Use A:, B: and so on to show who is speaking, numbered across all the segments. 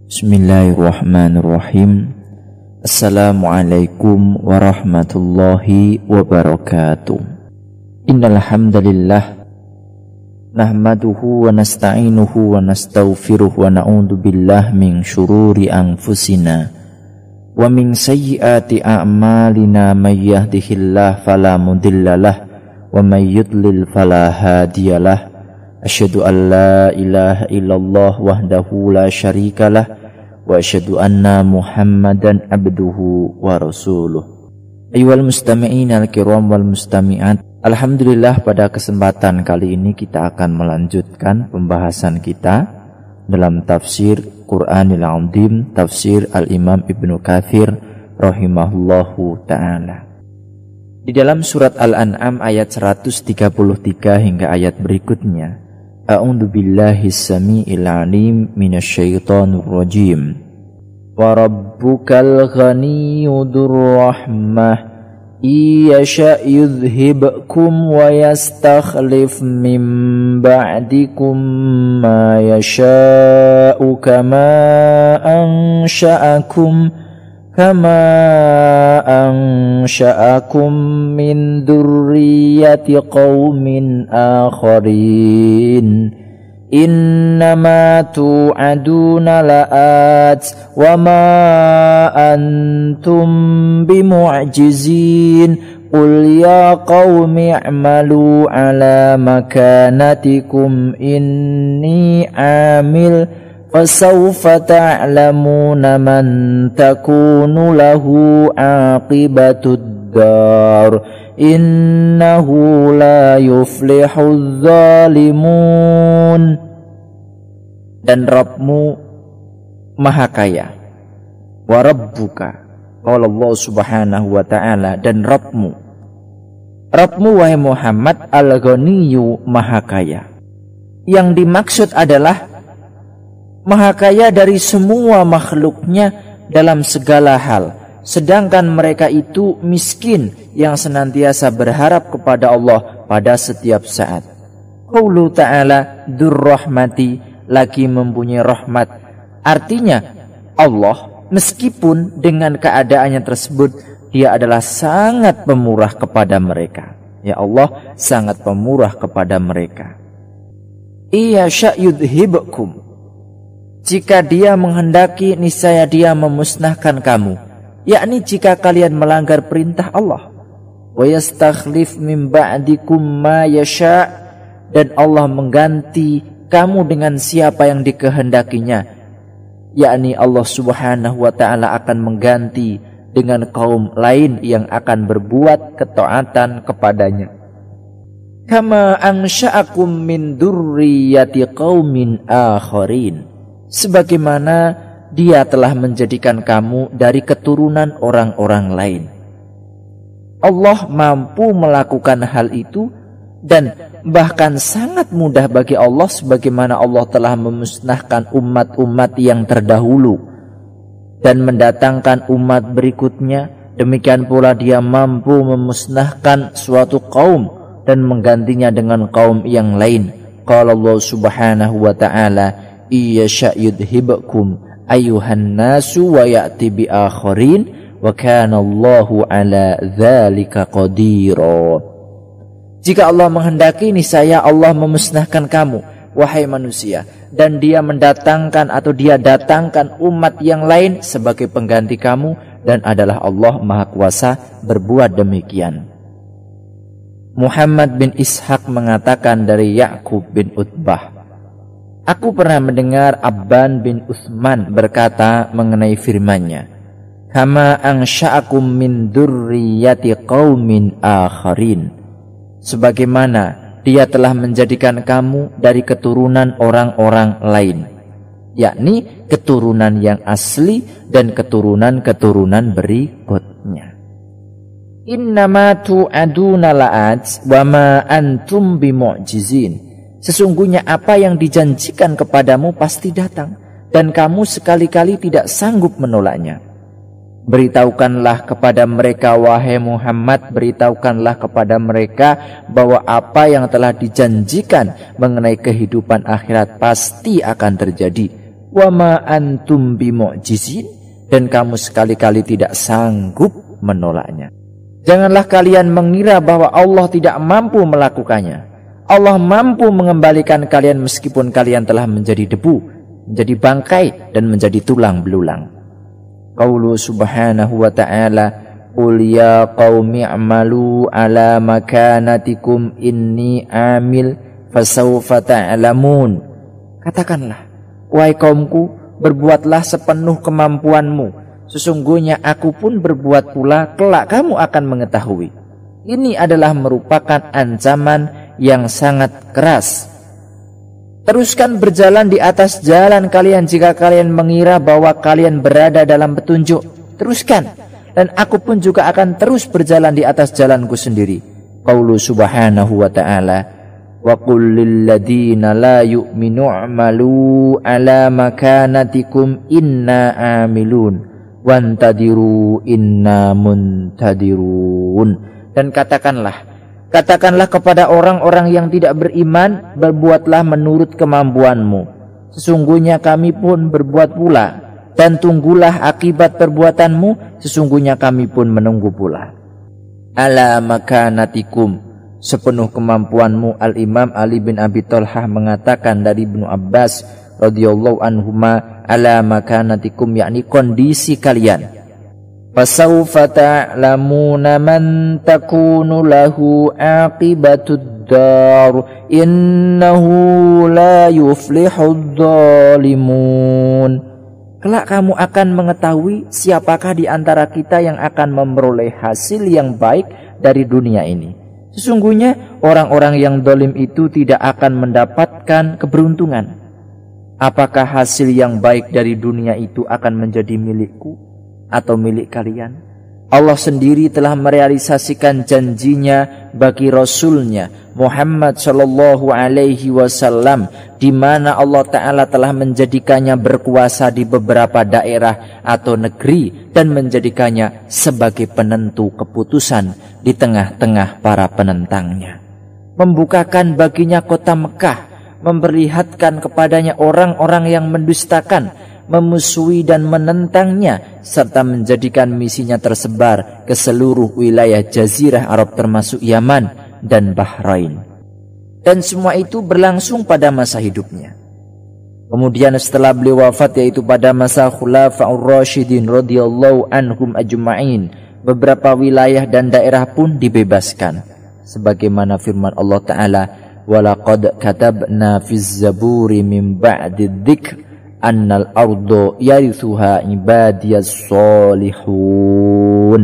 A: Bismillahirrahmanirrahim. Assalamualaikum warahmatullahi wabarakatuh. Innal hamdalillah nahmaduhu wa nasta'inuhu wa nastaghfiruh wa na'udzu billahi min syururi anfusina wa min sayyiati a'malina may yahdihillahu fala mudhillalah wa may yudlil fala hadiyalah. Asyhadu an la ilaha illallah wahdahu la syarikalah wa asyhadu anna Muhammadan abduhu wa rasuluh. Ayyuhal mustami'in al-kiram wal mustami'at, alhamdulillah pada kesempatan kali ini kita akan melanjutkan pembahasan kita dalam tafsir Qur'anil Azim, tafsir Al-Imam Ibnu Katsir rahimahullahu ta'ala. Di dalam surat Al-An'am ayat 133 hingga ayat berikutnya, A'udzu billahi samiil alim minasyaitonir rajim. Wa rabbukal ghaniyyur rahmah iyasha yudhhibkum wa yastakhlif min ba'dikum ma yasha'u kama ansha'akum min dzurriyyati qaumin akharin. Innama tu'aduna la'at wa ma antum bimu'jizin. Qul ya qaumi i'malu ala makanatikum inni 'amil fasawfa ta'lamuna man takunu lahu 'aqibatud dar. Innahu la yuflihuz zalimun. Dan Rabbmu maha kaya. Wa rabbuka, qala Allah subhanahu wa ta'ala, dan Rabbmu wahai Muhammad al-ghaniyyu, maha kaya. Yang dimaksud adalah maha kaya dari semua makhluknya dalam segala hal, sedangkan mereka itu miskin yang senantiasa berharap kepada Allah pada setiap saat. Qaulu ta'ala dzurrahmati, lagi mempunyai rahmat. Artinya Allah meskipun dengan keadaannya tersebut Dia adalah sangat pemurah kepada mereka. Ya Allah sangat pemurah kepada mereka. Iyasha yudhhibkum, jika Dia menghendaki niscaya Dia memusnahkan kamu, yakni jika kalian melanggar perintah Allah. Wa yastakhlif min ba'dikum ma yasha, dan Allah mengganti kamu dengan siapa yang dikehendakinya, yakni Allah subhanahu wa ta'ala akan mengganti dengan kaum lain yang akan berbuat ketaatan kepadanya. Kama ansha'akum min dzurriyyati qaumin akharin, sebagaimana Dia telah menjadikan kamu dari keturunan orang-orang lain. Allah mampu melakukan hal itu, dan bahkan sangat mudah bagi Allah, sebagaimana Allah telah memusnahkan umat-umat yang terdahulu dan mendatangkan umat berikutnya. Demikian pula Dia mampu memusnahkan suatu kaum dan menggantinya dengan kaum yang lain. Qala Allah subhanahu wa ta'ala, iyasha yudhhibkum ayuhan nasu wa ya'ti bi akharin wa kana Allahu ala dzalika qadira. Jika Allah menghendaki niscaya Allah memusnahkan kamu wahai manusia, dan Dia mendatangkan atau Dia datangkan umat yang lain sebagai pengganti kamu, dan adalah Allah Maha Kuasa berbuat demikian. Muhammad bin Ishaq mengatakan dari Ya'qub bin Utbah, aku pernah mendengar Abban bin Utsman berkata mengenai firman-Nya, kama ansha'akum min dzurriyyati qaumin akharin, sebagaimana Dia telah menjadikan kamu dari keturunan orang-orang lain, yakni keturunan yang asli dan keturunan-keturunan berikutnya. Innama tu'aduna la'at wa ma antum bimu'jizin, sesungguhnya apa yang dijanjikan kepadamu pasti datang, dan kamu sekali-kali tidak sanggup menolaknya. Beritahukanlah kepada mereka wahai Muhammad, beritahukanlah kepada mereka bahwa apa yang telah dijanjikan mengenai kehidupan akhirat pasti akan terjadi, wa ma antum bimu'jizin, dan kamu sekali-kali tidak sanggup menolaknya. Janganlah kalian mengira bahwa Allah tidak mampu melakukannya. Allah mampu mengembalikan kalian meskipun kalian telah menjadi debu, menjadi bangkai, dan menjadi tulang belulang. Qaulu subhanahu wa ta'ala, Qul ya qaumi a'malu ala makanatikum inni amil fasawfa ta'lamun. Katakanlah, wahai kaumku, berbuatlah sepenuh kemampuanmu. Sesungguhnya aku pun berbuat pula, kelak kamu akan mengetahui. Ini adalah merupakan ancaman yang sangat keras. Teruskan berjalan di atas jalan kalian jika kalian mengira bahwa kalian berada dalam petunjuk. Teruskan. Dan aku pun juga akan terus berjalan di atas jalanku sendiri. Qaulu subhanahu wa ta'ala, wa qul lil ladina la yu'minu a'malu ala makanatikum inna amilun wantadiru inna muntadirun. Dan katakanlah kepada orang-orang yang tidak beriman, berbuatlah menurut kemampuanmu. Sesungguhnya kami pun berbuat pula. Dan tunggulah akibat perbuatanmu, sesungguhnya kami pun menunggu pula. Ala makanatikum, sepenuh kemampuanmu. Al-Imam Ali bin Abi Thalhah mengatakan dari Ibnu Abbas radhiyallahu anhuma, ala makanatikum, yakni kondisi kalian. Fasawfa ta'lamuna man takunu lahu aqibatud dar innahu la yuflihud dhalimun. Kelak kamu akan mengetahui siapakah di antara kita yang akan memperoleh hasil yang baik dari dunia ini. Sesungguhnya orang-orang yang zalim itu tidak akan mendapatkan keberuntungan. Apakah hasil yang baik dari dunia itu akan menjadi milikku atau milik kalian? Allah sendiri telah merealisasikan janjinya bagi Rasulnya Muhammad sallallahu alaihi wasallam, di mana Allah Ta'ala telah menjadikannya berkuasa di beberapa daerah atau negeri dan menjadikannya sebagai penentu keputusan di tengah-tengah para penentangnya. Membukakan baginya kota Mekah, memperlihatkan kepadanya orang-orang yang mendustakan, memusuhi dan menentangnya, serta menjadikan misinya tersebar ke seluruh wilayah Jazirah Arab termasuk Yaman dan Bahrain. Dan semua itu berlangsung pada masa hidupnya. Kemudian setelah beliau wafat, yaitu pada masa Khulafaur Rasyidin radhiyallahu anhum ajma'in, beberapa wilayah dan daerah pun dibebaskan. Sebagaimana firman Allah Ta'ala, وَلَقَدْ كَتَبْنَا فِي الزَّبُورِ مِنْ بَعْدِ الذِّكْرِ annal ardo yarithuha ibadiyas solihun.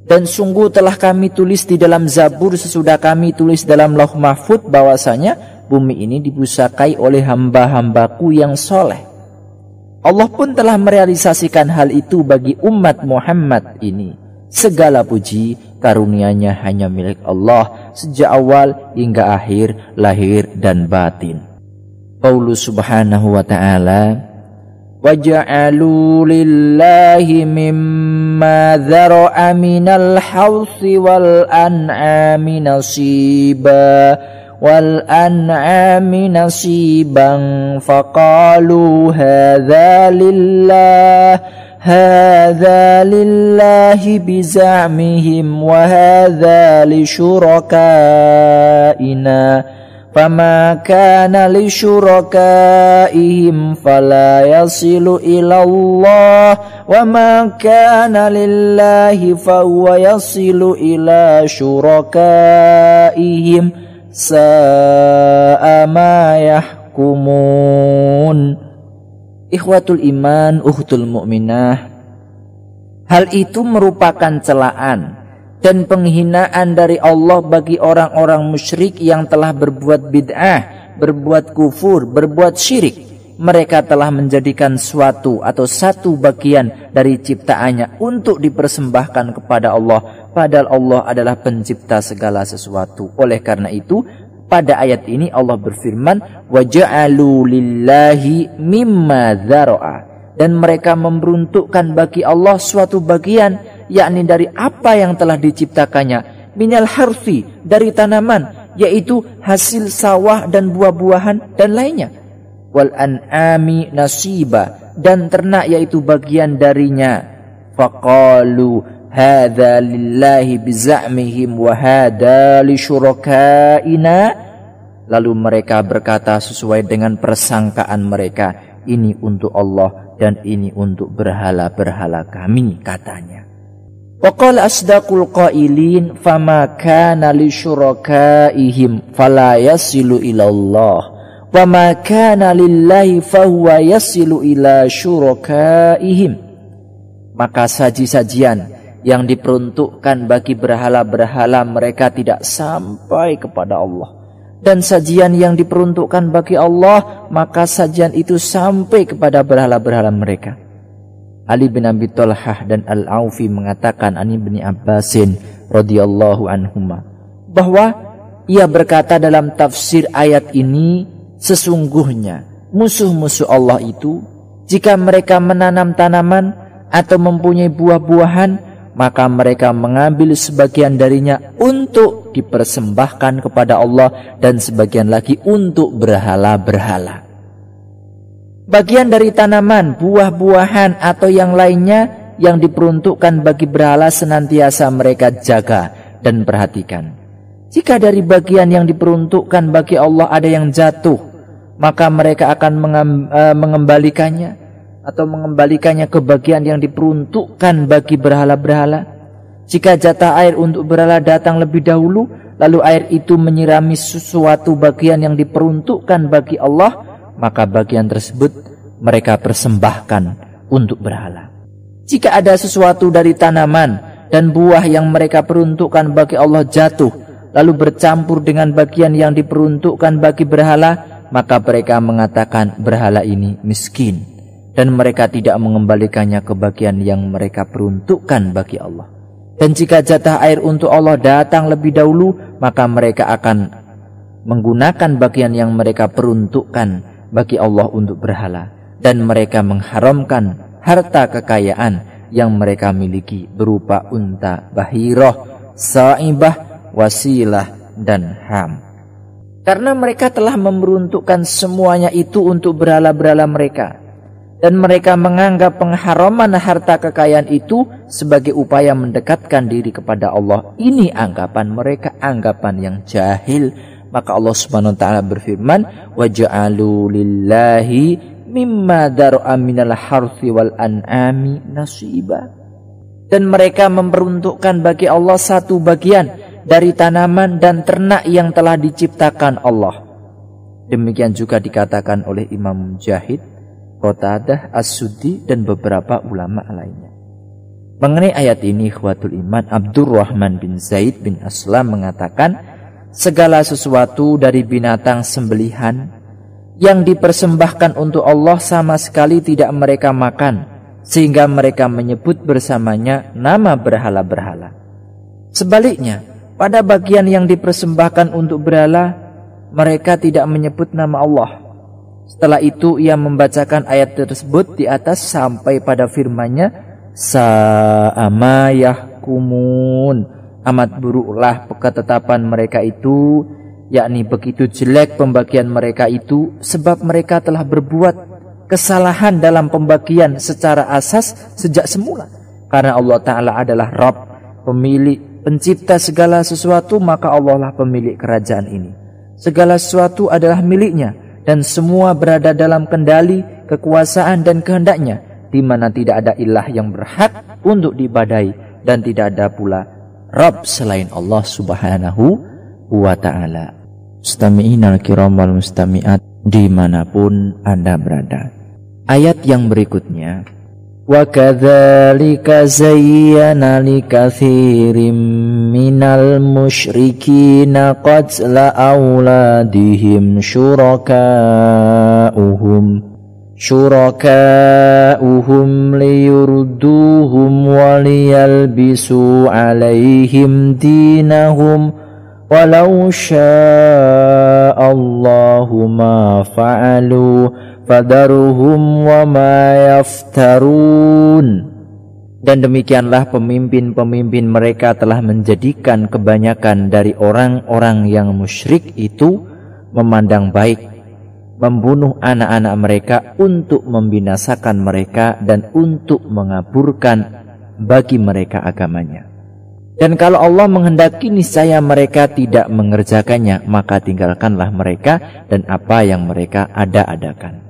A: Dan sungguh telah kami tulis di dalam Zabur sesudah kami tulis dalam Lauh Mahfud bahwasanya bumi ini dipusakai oleh hamba-hambaku yang soleh. Allah pun telah merealisasikan hal itu bagi umat Muhammad ini. Segala puji karunia-Nya hanya milik Allah sejak awal hingga akhir, lahir dan batin. Qaulu subhanahu wa ta'ala, وَجَعَلُوا لِلَّهِ مِمَّا ذَرَأَ مِنَ الْحَرْثِ وَالْأَنْعَامِ نَصِيبًا فَقَالُوا هَذَا لِلَّهِ بِزَعْمِهِمْ وَهَذَا لِشُرَكَائِنَا فَمَا كَانَ لِشُرَكَائِهِمْ فَلَا يَصِلُ إِلَى اللَّهِ وَمَا كَانَ لِلَّهِ فَهُوَ يَصِلُ إِلَى شُرَكَائِهِمْ سَاءَ مَا يَحْكُمُونَ. Ikhwatul iman, ukhtul mu'minah, hal itu merupakan celaan dan penghinaan dari Allah bagi orang-orang musyrik yang telah berbuat bid'ah, berbuat kufur, berbuat syirik. Mereka telah menjadikan suatu atau satu bagian dari ciptaannya untuk dipersembahkan kepada Allah, padahal Allah adalah pencipta segala sesuatu. Oleh karena itu, pada ayat ini Allah berfirman, وَجَعَلُوا لِلَّهِ مِمَّا ذَرَأَ, dan mereka memperuntukkan bagi Allah suatu bagian, yakni dari apa yang telah diciptakannya, minal harfi, dari tanaman, yaitu hasil sawah dan buah-buahan dan lainnya. wal an'ami nasiba, dan ternak yaitu bagian darinya. Faqalu hadza lillahi biza'mihim wa hadza li syurakaina. Lalu mereka berkata sesuai dengan persangkaan mereka, ini untuk Allah dan ini untuk berhala-berhala kami, katanya. Wa qala asdaqul qailin fama kana li syurakaihim fala yasilu ila Allah wa ma kana lillahi fahuwa yasilu ila syurakaihim. Maka saji-sajian yang diperuntukkan bagi berhala-berhala mereka tidak sampai kepada Allah, dan sajian yang diperuntukkan bagi Allah maka sajian itu sampai kepada berhala-berhala mereka. Ali bin Abi Thalhah dan Al-Aufi mengatakan an Ibnu Abbasin radhiyallahu anhuma bahwa ia berkata dalam tafsir ayat ini, sesungguhnya musuh-musuh Allah itu jika mereka menanam tanaman atau mempunyai buah-buahan, maka mereka mengambil sebagian darinya untuk dipersembahkan kepada Allah dan sebagian lagi untuk berhala-berhala. Bagian dari tanaman, buah-buahan atau yang lainnya yang diperuntukkan bagi berhala senantiasa mereka jaga dan perhatikan. Jika dari bagian yang diperuntukkan bagi Allah ada yang jatuh, maka mereka akan mengembalikannya atau mengembalikannya ke bagian yang diperuntukkan bagi berhala-berhala. Jika jatah air untuk berhala datang lebih dahulu, lalu air itu menyirami sesuatu bagian yang diperuntukkan bagi Allah, maka bagian tersebut mereka persembahkan untuk berhala. Jika ada sesuatu dari tanaman dan buah yang mereka peruntukkan bagi Allah jatuh, lalu bercampur dengan bagian yang diperuntukkan bagi berhala, maka mereka mengatakan berhala ini miskin, dan mereka tidak mengembalikannya ke bagian yang mereka peruntukkan bagi Allah. Dan jika jatah air untuk Allah datang lebih dahulu, maka mereka akan menggunakan bagian yang mereka peruntukkan bagi Allah untuk berhala, dan mereka mengharamkan harta kekayaan yang mereka miliki berupa unta, bahirah, sa'ibah, wasilah, dan ham. Karena mereka telah memeruntukkan semuanya itu untuk berhala-berhala mereka, dan mereka menganggap pengharaman harta kekayaan itu sebagai upaya mendekatkan diri kepada Allah. Ini anggapan mereka, anggapan yang jahil. Maka Allah Subhanahu wa taala berfirman, wa ja'alu lillahi mimma dar'a minal harthi wal an'ami nasiba. Dan mereka memperuntukkan bagi Allah satu bagian dari tanaman dan ternak yang telah diciptakan Allah. Demikian juga dikatakan oleh Imam Mujahid, Qatadah, As-Suddi, dan beberapa ulama lainnya. Mengenai ayat ini, ikhwatul iman, Abdurrahman bin Zaid bin Aslam mengatakan, segala sesuatu dari binatang sembelihan yang dipersembahkan untuk Allah sama sekali tidak mereka makan, sehingga mereka menyebut bersamanya nama berhala-berhala. Sebaliknya, pada bagian yang dipersembahkan untuk berhala, mereka tidak menyebut nama Allah. Setelah itu ia membacakan ayat tersebut di atas sampai pada firman-Nya, sa'ama yahkumun, amat buruklah ketetapan mereka itu, yakni begitu jelek pembagian mereka itu, sebab mereka telah berbuat kesalahan dalam pembagian secara asas sejak semula. Karena Allah Ta'ala adalah Rabb, pemilik, pencipta segala sesuatu, maka Allah lah pemilik kerajaan ini. Segala sesuatu adalah miliknya, dan semua berada dalam kendali, kekuasaan, dan kehendaknya, di mana tidak ada ilah yang berhak untuk diibadahi, dan tidak ada pula Rabb selain Allah Subhanahu wa ta'ala. Mustami'in al-kiram wal mustami'at dimanapun Anda berada. Ayat yang berikutnya, wa kadzalika zayyana likatsirin minal musyrikina qatla auladihim syuraka'uhum liyurduhum waliyalbisu alaihim dinahum walau sya'allahu ma fa'alu fadaruhum wa ma yaftarun. Dan demikianlah pemimpin-pemimpin mereka telah menjadikan kebanyakan dari orang-orang yang musyrik itu memandang baik membunuh anak-anak mereka untuk membinasakan mereka dan untuk mengaburkan bagi mereka agamanya. Dan kalau Allah menghendaki niscaya mereka tidak mengerjakannya, maka tinggalkanlah mereka dan apa yang mereka ada-adakan.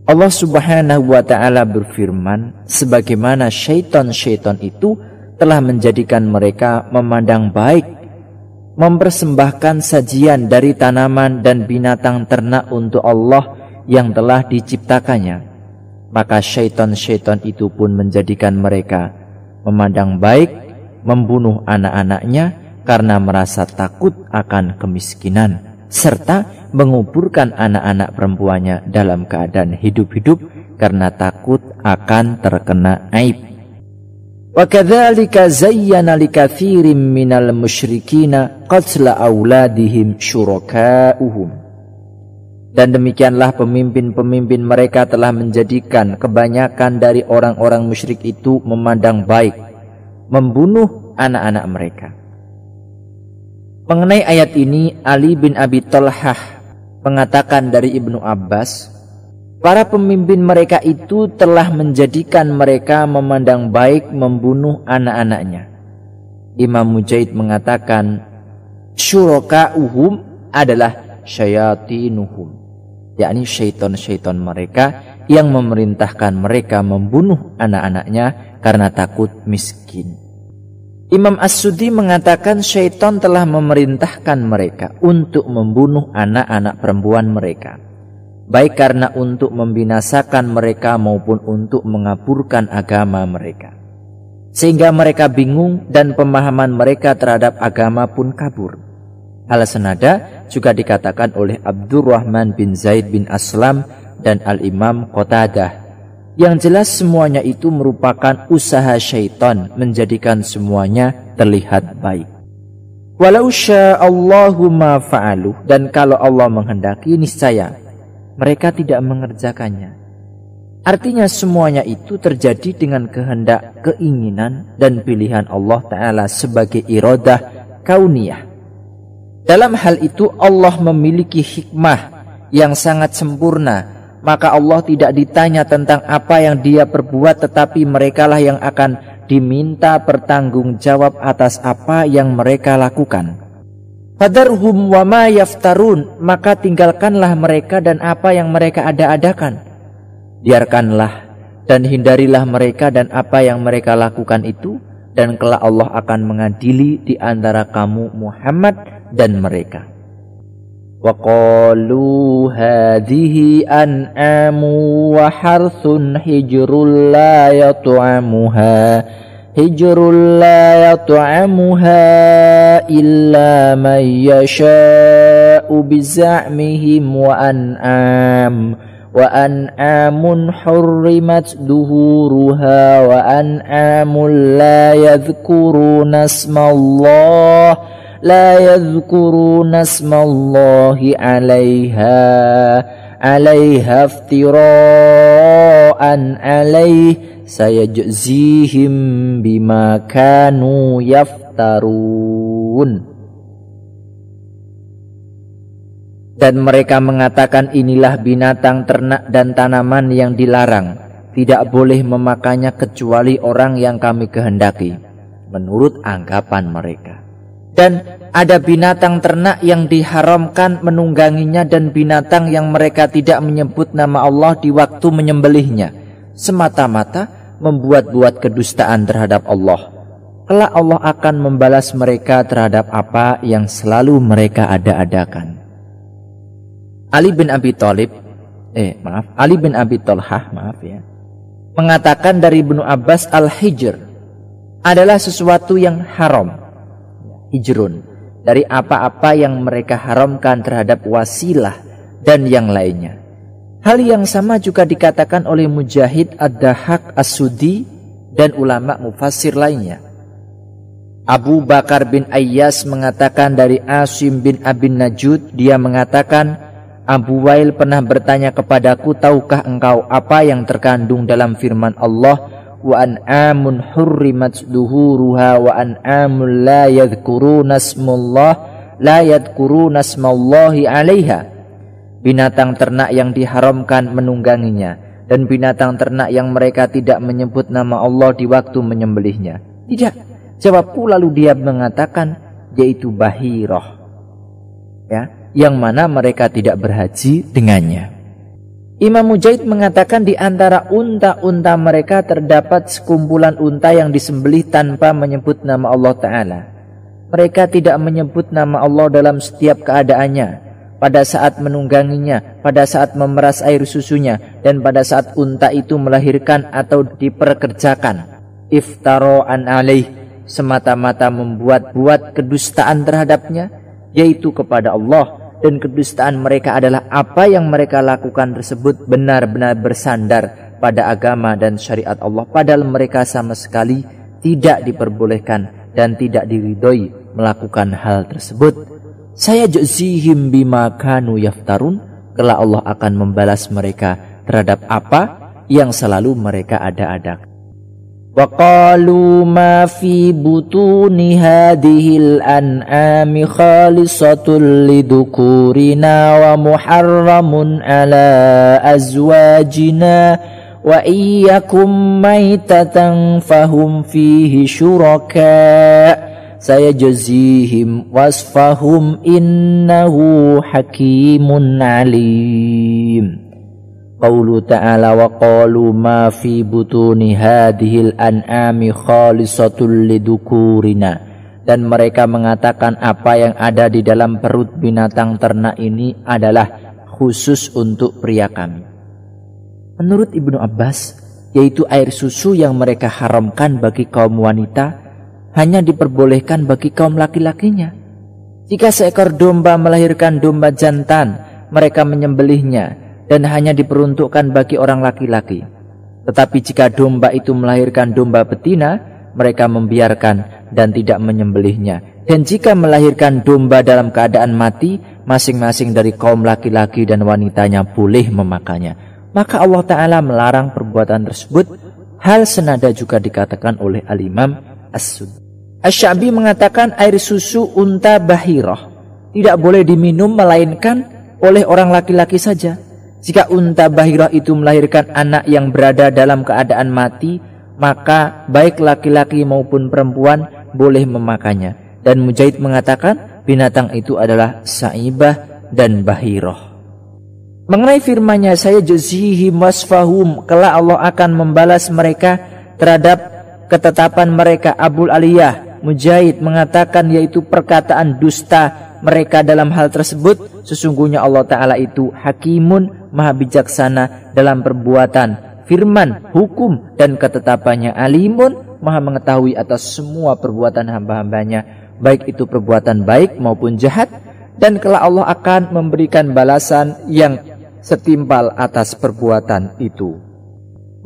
A: Allah Subhanahu wa ta'ala berfirman, sebagaimana syaitan-syaitan itu telah menjadikan mereka memandang baik mempersembahkan sajian dari tanaman dan binatang ternak untuk Allah yang telah diciptakannya, maka syaitan-syaitan itu pun menjadikan mereka memandang baik membunuh anak-anaknya karena merasa takut akan kemiskinan, serta menguburkan anak-anak perempuannya dalam keadaan hidup-hidup karena takut akan terkena aib. Wa kadzalika zayyana likatsirin minal musyrikina qatla auladihim syuraka'uhum. Dan demikianlah pemimpin-pemimpin mereka telah menjadikan kebanyakan dari orang-orang musyrik itu memandang baik membunuh anak-anak mereka. Mengenai ayat ini, Ali bin Abi Thalhah mengatakan dari Ibnu Abbas, para pemimpin mereka itu telah menjadikan mereka memandang baik membunuh anak-anaknya. Imam Mujahid mengatakan syuraka'uhum adalah syayatinuhum, yakni syaitan-syaitan mereka yang memerintahkan mereka membunuh anak-anaknya karena takut miskin. Imam As-Suddi mengatakan syaitan telah memerintahkan mereka untuk membunuh anak-anak perempuan mereka, baik karena untuk membinasakan mereka maupun untuk mengaburkan agama mereka, sehingga mereka bingung dan pemahaman mereka terhadap agama pun kabur. Hal senada juga dikatakan oleh Abdurrahman bin Zaid bin Aslam dan Al-Imam Qatadah. Yang jelas semuanya itu merupakan usaha syaitan menjadikan semuanya terlihat baik. Walau sya'allahu ma fa'aluh, dan kalau Allah menghendaki niscaya mereka tidak mengerjakannya. Artinya semuanya itu terjadi dengan kehendak, keinginan dan pilihan Allah Ta'ala sebagai iradah kauniyah. Dalam hal itu Allah memiliki hikmah yang sangat sempurna. Maka Allah tidak ditanya tentang apa yang dia perbuat, tetapi merekalah yang akan diminta bertanggung jawab atas apa yang mereka lakukan. Fadarhum wa ma yaftarun, maka tinggalkanlah mereka dan apa yang mereka ada-adakan. Biarkanlah dan hindarilah mereka dan apa yang mereka lakukan itu, dan kelak Allah akan mengadili di antara kamu Muhammad dan mereka. Wa qalu hadhihi an'amu wa harthun hijrul la yat'amuha illa man yasha'u biza'mihim wa an'amun hurrimat duhuruha wa an'amun la yadhkuruna ismallah alaiha iftira'an alaih sayajzihim bima kanu yaftarun. Dan mereka mengatakan inilah binatang ternak dan tanaman yang dilarang, tidak boleh memakannya kecuali orang yang kami kehendaki, menurut anggapan mereka. Dan ada binatang ternak yang diharamkan menungganginya dan binatang yang mereka tidak menyebut nama Allah di waktu menyembelihnya, semata-mata membuat-buat kedustaan terhadap Allah. Kelak Allah akan membalas mereka terhadap apa yang selalu mereka ada-adakan. Ali bin Abi Thalhah mengatakan dari Ibnu Abbas, al-hijr adalah sesuatu yang haram, hijrun, dari apa-apa yang mereka haramkan terhadap wasilah dan yang lainnya. Hal yang sama juga dikatakan oleh Mujahid, Ad-Dahhak, As-Suddi dan ulama mufassir lainnya. Abu Bakar bin Ayyas mengatakan dari Asim bin Abin Najud, dia mengatakan, Abu Wail pernah bertanya kepadaku, tahukah engkau apa yang terkandung dalam firman Allah, wa an'amun hurrimat duhuruha wa an'amun la yadhkuruna ismallahi alaiha, binatang ternak yang diharamkan menungganginya, dan binatang ternak yang mereka tidak menyebut nama Allah di waktu menyembelihnya. Tidak, jawabku. Lalu dia mengatakan, yaitu bahirah, ya, yang mana mereka tidak berhaji dengannya. Imam Mujahid mengatakan di antara unta-unta mereka terdapat sekumpulan unta yang disembelih tanpa menyebut nama Allah Ta'ala. Mereka tidak menyebut nama Allah dalam setiap keadaannya, pada saat menungganginya, pada saat memeras air susunya, dan pada saat unta itu melahirkan atau diperkerjakan. Iftaro'an alaih, semata-mata membuat-buat kedustaan terhadapnya, yaitu kepada Allah. Dan kedustaan mereka adalah apa yang mereka lakukan tersebut benar-benar bersandar pada agama dan syariat Allah, padahal mereka sama sekali tidak diperbolehkan dan tidak diridhoi melakukan hal tersebut. Saya jazihim bima kanu yaftarun, kelak Allah akan membalas mereka terhadap apa yang selalu mereka ada-adakan. وَقَالُوا مَا فِي بُطُونِ هَذِهِ الْأَنْعَامِ خَالِصَةٌ لِذُكُورِنَا وَمُحَرَّمٌ عَلَى أَزْوَاجِنَا وَإِنْ يَكُنْ مَيْتَةً فَهُمْ فِيهِ شُرَكَاءُ سَيَجْزِيهِمْ وَصْفَهُمْ إِنَّهُ حَكِيمٌ عَلِيمٌ. Qaulu ta'ala wa qalu ma fi butuni hadhil an'ami khalisatul lidukurina, dan mereka mengatakan apa yang ada di dalam perut binatang ternak ini adalah khusus untuk pria kami. Menurut Ibnu Abbas, yaitu air susu yang mereka haramkan bagi kaum wanita hanya diperbolehkan bagi kaum laki-lakinya. Jika seekor domba melahirkan domba jantan, mereka menyembelihnya dan hanya diperuntukkan bagi orang laki-laki. Tetapi jika domba itu melahirkan domba betina, mereka membiarkan dan tidak menyembelihnya. Dan jika melahirkan domba dalam keadaan mati, masing-masing dari kaum laki-laki dan wanitanya boleh memakannya. Maka Allah Ta'ala melarang perbuatan tersebut. Hal senada juga dikatakan oleh Al-Imam As-Suddi. Asy-Sya'bi mengatakan air susu unta bahirah tidak boleh diminum melainkan oleh orang laki-laki saja. Jika unta bahirah itu melahirkan anak yang berada dalam keadaan mati, maka baik laki-laki maupun perempuan boleh memakannya. Dan Mujahid mengatakan binatang itu adalah sa'ibah dan bahirah. Mengenai firman-Nya, saya jazihim wasfahum, kelak Allah akan membalas mereka terhadap ketetapan mereka. Abul Aliyah Mujahid mengatakan yaitu perkataan dusta mereka dalam hal tersebut. Sesungguhnya Allah Ta'ala itu hakimun, maha bijaksana dalam perbuatan, firman, hukum, dan ketetapannya. Alimun, maha mengetahui atas semua perbuatan hamba-hambanya, baik itu perbuatan baik maupun jahat. Dan kelak Allah akan memberikan balasan yang setimpal atas perbuatan itu.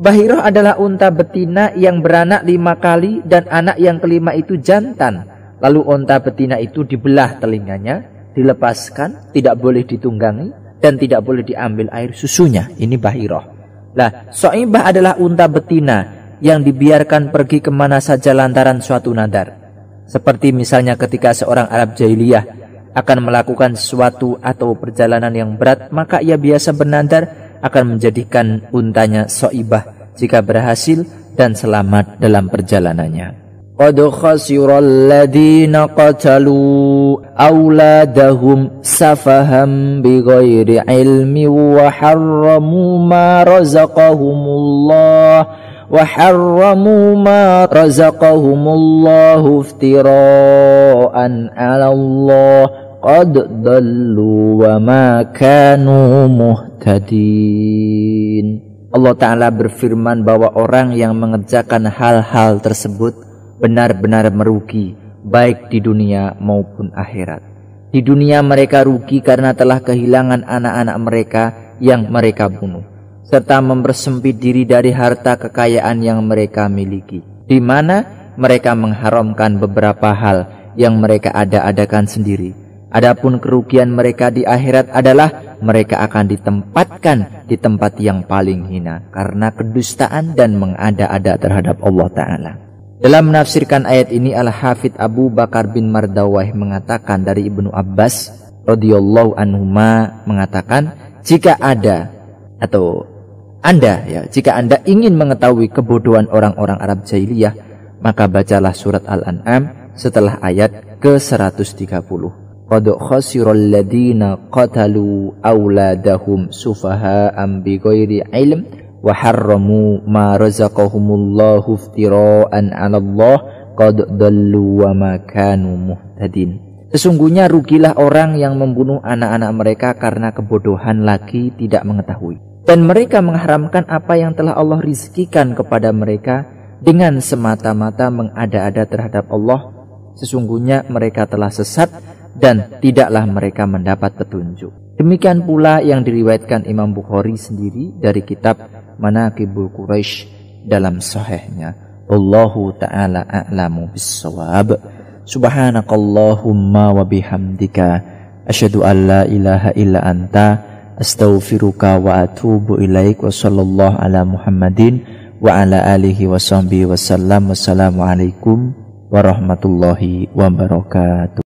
A: Bahirah adalah unta betina yang beranak 5 kali dan anak yang kelima itu jantan. Lalu unta betina itu dibelah telinganya, dilepaskan, tidak boleh ditunggangi, dan tidak boleh diambil air susunya. Ini bahirah. Nah, so'ibah adalah unta betina yang dibiarkan pergi kemana saja lantaran suatu nadar. Seperti misalnya ketika seorang Arab jahiliyah akan melakukan sesuatu atau perjalanan yang berat, maka ia biasa bernadar akan menjadikan untanya so'ibah jika berhasil dan selamat dalam perjalanannya. Qad khasiral ladina qatalu auladahum safaham bighairi ilmi wa harramu ma razaqahumullah iftira'an 'ala Allah qad dallu wa ma kanu muhtadin. Allah Ta'ala berfirman bahwa orang yang mengerjakan hal-hal tersebut benar-benar merugi, baik di dunia maupun akhirat. Di dunia mereka rugi karena telah kehilangan anak-anak mereka yang mereka bunuh, serta mempersempit diri dari harta kekayaan yang mereka miliki, di mana mereka mengharamkan beberapa hal yang mereka ada-adakan sendiri. Adapun kerugian mereka di akhirat adalah mereka akan ditempatkan di tempat yang paling hina karena kedustaan dan mengada-ada terhadap Allah Ta'ala. Dalam menafsirkan ayat ini, Al-Hafidz Abu Bakar bin Mardawah mengatakan dari Ibnu Abbas radhiyallahu anhuma mengatakan, jika ada atau Anda ya, jika Anda ingin mengetahui kebodohan orang-orang Arab jahiliyah, maka bacalah surat Al-An'am setelah ayat ke-130. Qad khasiral ladina qatalu auladahum sufaha'an bighairi ilm wa harramu ma razaqahumullahu iftira'an 'ala Allah qad dallu wa ma kanu muhtadin. Sesungguhnya rugilah orang yang membunuh anak-anak mereka karena kebodohan lagi tidak mengetahui. Dan mereka mengharamkan apa yang telah Allah rizkikan kepada mereka dengan semata-mata mengada-ada terhadap Allah. Sesungguhnya mereka telah sesat dan tidaklah mereka mendapat petunjuk. Demikian pula yang diriwayatkan Imam Bukhari sendiri dari kitab Manaqibul Quraisy dalam sahihnya. Wallahu ta'ala a'lamu bis-shawab. Subhanakallahumma wa bihamdika asyhadu an la ilaha illa anta astaghfiruka wa atubu ilaik. Wa sallallahu ala Muhammadin wa ala alihi wa sahbihi wa sallam. Wassalamualaikum warahmatullahi wabarakatuh.